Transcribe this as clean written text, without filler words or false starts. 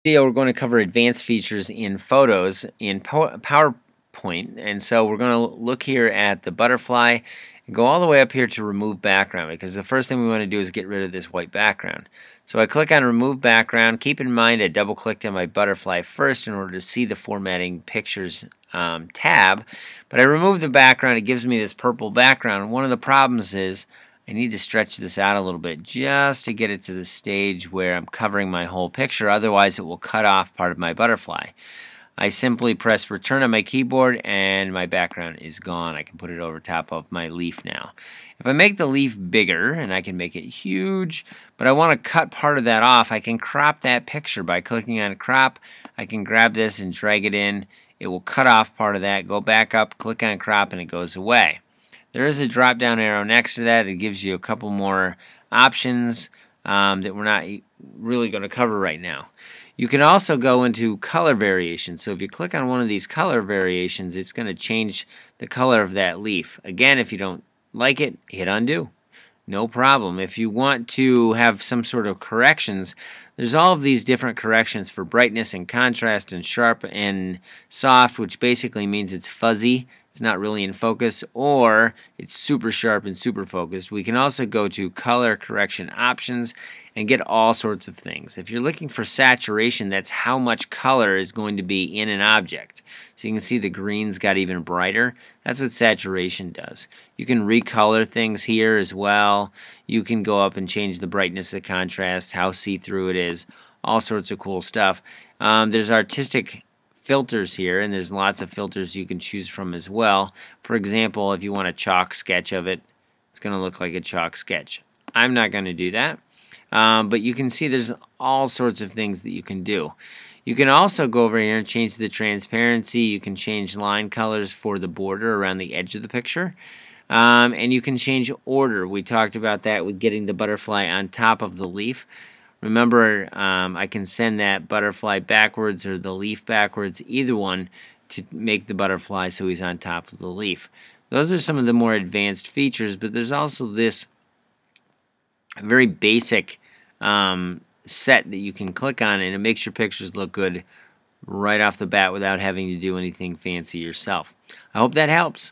Video, we're going to cover advanced features in photos in PowerPoint. And so we're going to look here at the butterfly and go all the way up here to remove background, because the first thing we want to do is get rid of this white background. So I click on remove background. Keep in mind I double clicked on my butterfly first in order to see the formatting pictures tab, but I remove the background. It gives me this purple background. One of the problems is I need to stretch this out a little bit just to get it to the stage where I'm covering my whole picture, otherwise it will cut off part of my butterfly. I simply press return on my keyboard and my background is gone. I can put it over top of my leaf now. If I make the leaf bigger, and I can make it huge, but I want to cut part of that off, I can crop that picture by clicking on crop. I can grab this and drag it in. It will cut off part of that, go back up, click on crop, and it goes away. There is a drop down arrow next to that. It gives you a couple more options that we're not really going to cover right now. You can also go into color variation. So if you click on one of these color variations, it's going to change the color of that leaf. Again, if you don't like it, hit undo. No problem. If you want to have some sort of corrections, there's all of these different corrections for brightness and contrast and sharp and soft, which basically means it's fuzzy, it's not really in focus, or it's super sharp and super focused. We can also go to color correction options and get all sorts of things. If you're looking for saturation, that's how much color is going to be in an object. So you can see the green's got even brighter. That's what saturation does. You can recolor things here as well. You can go up and change the brightness, the contrast, how see-through it is, all sorts of cool stuff. There's artistic filters here, and there's lots of filters you can choose from as well. For example, if you want a chalk sketch of it, it's going to look like a chalk sketch. I'm not going to do that, but you can see there's all sorts of things that you can do. You can also go over here and change the transparency. You can change line colors for the border around the edge of the picture. And you can change order. We talked about that with getting the butterfly on top of the leaf. Remember, I can send that butterfly backwards or the leaf backwards, either one, to make the butterfly so he's on top of the leaf. Those are some of the more advanced features, but there's also this very basic set that you can click on, and it makes your pictures look good right off the bat without having to do anything fancy yourself. I hope that helps.